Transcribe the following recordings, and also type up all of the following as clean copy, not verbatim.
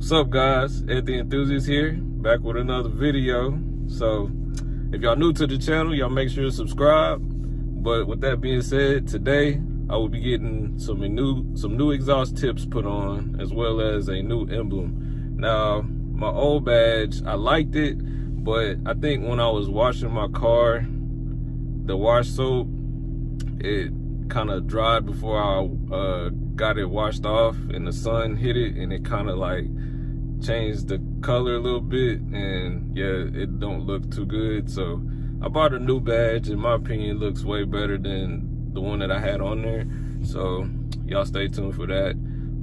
What's up, guys? Ed the Enthusiast here, back with another video. So if y'all new to the channel, y'all make sure to subscribe. But with that being said, today I will be getting some new exhaust tips put on, as well as a new emblem. Now, my old badge, I liked it, but I think when I was washing my car, the wash soap, it kind of dried before I got it washed off, and the sun hit it, and it kind of like changed the color a little bit, and yeah, it don't look too good. So I bought a new badge. In my opinion, it looks way better than the one that I had on there. So y'all stay tuned for that.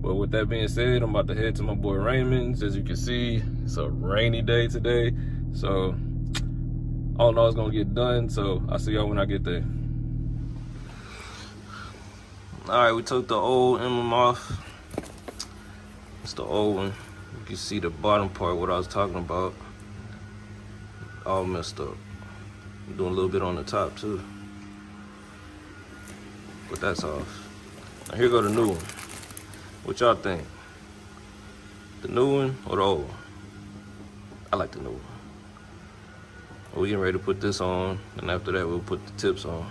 But with that being said, I'm about to head to my boy Raymond's. As you can see, it's a rainy day today, so I don't know it's gonna get done. So I'll see y'all when I get there. All right, we took the old emblem off. It's the old one. You can see the bottom part, what I was talking about, all messed up. I'm doing a little bit on the top too, but that's off. Now here go the new one. What y'all think? The new one or the old one? I like the new one. We're getting ready to put this on, and after that we'll put the tips on.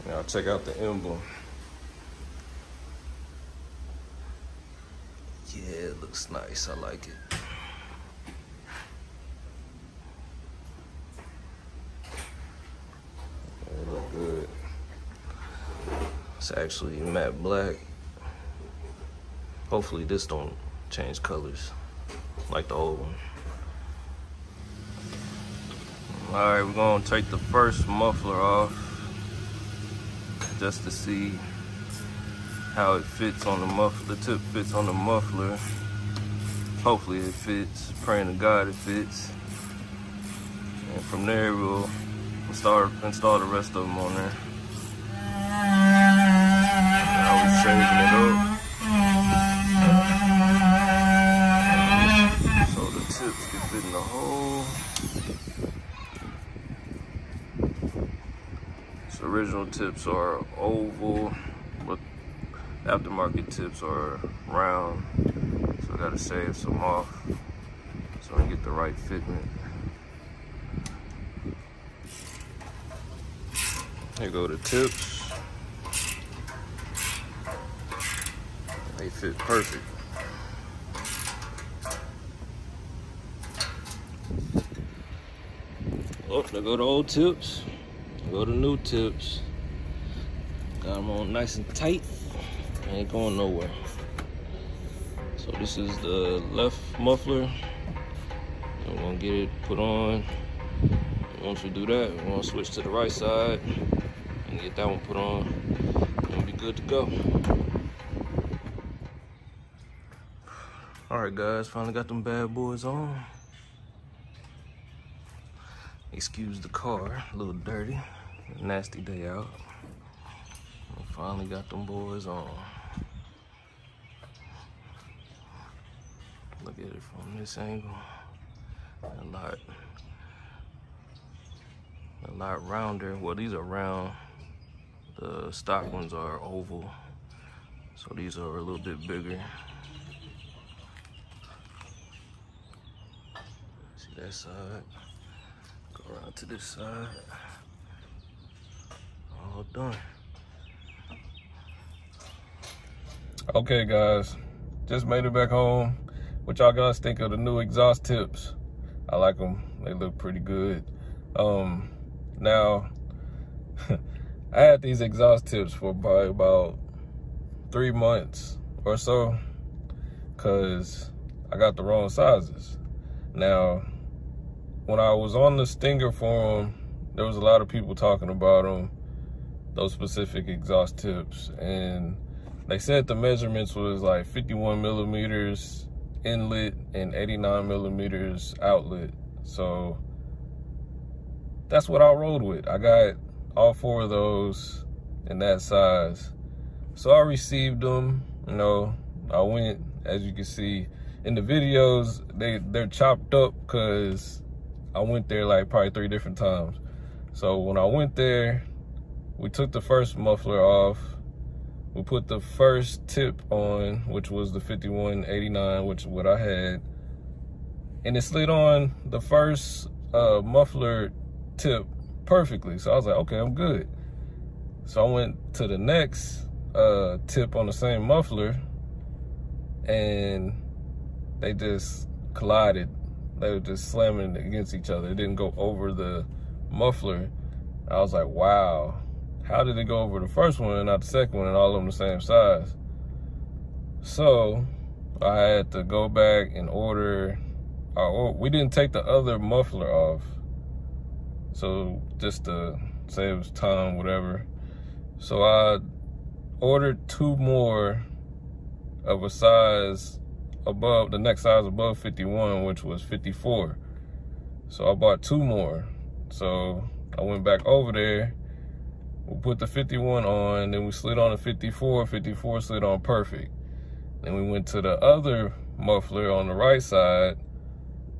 Now check out the emblem. Yeah, it looks nice. I like it. It look good. It's actually matte black. Hopefully this don't change colors like the old one. All right, we're gonna take the first muffler off just to see how it fits on the muffler. The tip fits on the muffler. Hopefully it fits. Praying to God it fits. And from there we'll install the rest of them on there. I was shaving it up so the tips can fit in the hole. So original tips are oval, but aftermarket tips are round. So I gotta shave some off so I can get the right fitment. Here go the tips. They fit perfect. Oh, there go the old tips. There go the new tips. Got them on nice and tight. Ain't going nowhere. So this is the left muffler. We're gonna get it put on. Once we do that, we're gonna switch to the right side and get that one put on, and we'll be good to go. All right, guys, finally got them bad boys on. Excuse the car, a little dirty, nasty day out. We finally got them boys on. Look at it from this angle. A lot rounder. Well, these are round. The stock ones are oval. So these are a little bit bigger. See that side? Go around to this side. All done. Okay, guys. Just made it back home. What y'all guys think of the new exhaust tips? I like them. They look pretty good. Now, I had these exhaust tips for probably about 3 months or so, because I got the wrong sizes. Now, when I was on the Stinger forum, there was a lot of people talking about them, those specific exhaust tips, and they said the measurements was like 51 millimeters inlet and 89 millimeters outlet. So that's what I rode with. I got all 4 of those in that size. So I received them, you know. I went, as you can see in the videos, they're chopped up because I went there like probably 3 different times. So when I went there, we took the first muffler off, we put the first tip on, which was the 5189, which is what I had, and it slid on the first muffler tip perfectly. So I was like, okay, I'm good. So I went to the next tip on the same muffler, and they just collided. They were just slamming against each other. It didn't go over the muffler. I was like, wow, how did it go over the first one and not the second one, and all of them the same size? So I had to go back and order. We didn't take the other muffler off, so just to save time, whatever. So I ordered 2 more of a size above, the next size above 51, which was 54. So I bought 2 more. So I went back over there, we put the 51 on, then we slid on the 54, 54 slid on perfect. Then we went to the other muffler on the right side,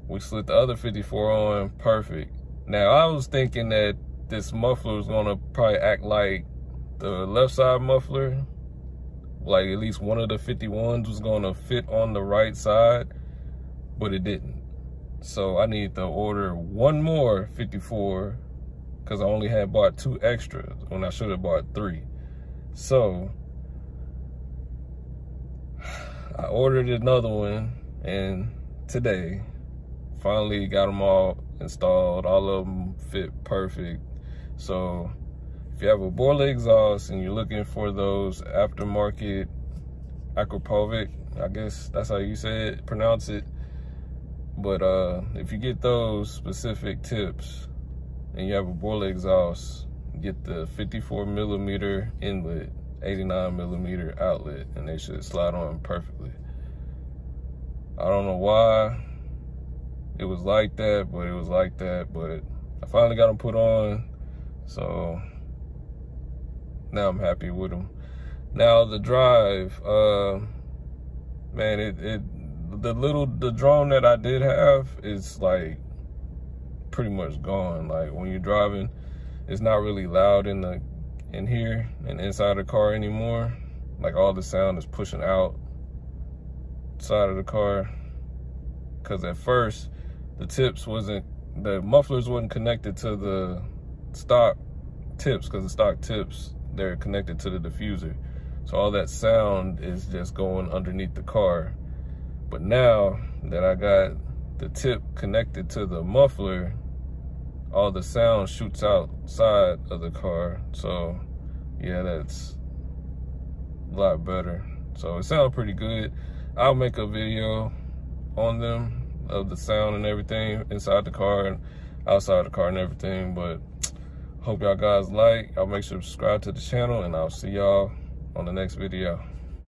we slid the other 54 on perfect. Now I was thinking that this muffler was gonna probably act like the left side muffler, like at least one of the 51s was gonna fit on the right side, but it didn't. So I need to order 1 more 54, because I only had bought 2 extras when I should have bought 3. So I ordered another one, and today finally got them all installed. All of them fit perfect. So if you have a Borla exhaust and you're looking for those aftermarket Akrapovic, I guess that's how you say it, pronounce it. But if you get those specific tips and you have a Borla exhaust, get the 54mm inlet, 89mm outlet, and they should slide on perfectly. I don't know why it was like that, but it was like that. But I finally got them put on, so now I'm happy with them. Now the drive, man, the drone that I did have is like pretty much gone. Like when you're driving, it's not really loud in here and inside the car anymore. Like all the sound is pushing out side of the car. Cause at first the mufflers wasn't connected to the stock tips, cause the stock tips, they're connected to the diffuser. So all that sound is just going underneath the car. But now that I got the tip connected to the muffler, all the sound shoots outside of the car. So yeah, that's a lot better. So it sounds pretty good. I'll make a video on them, of the sound and everything inside the car and outside the car and everything. But hope y'all guys like. I'll make sure to subscribe to the channel, and I'll see y'all on the next video.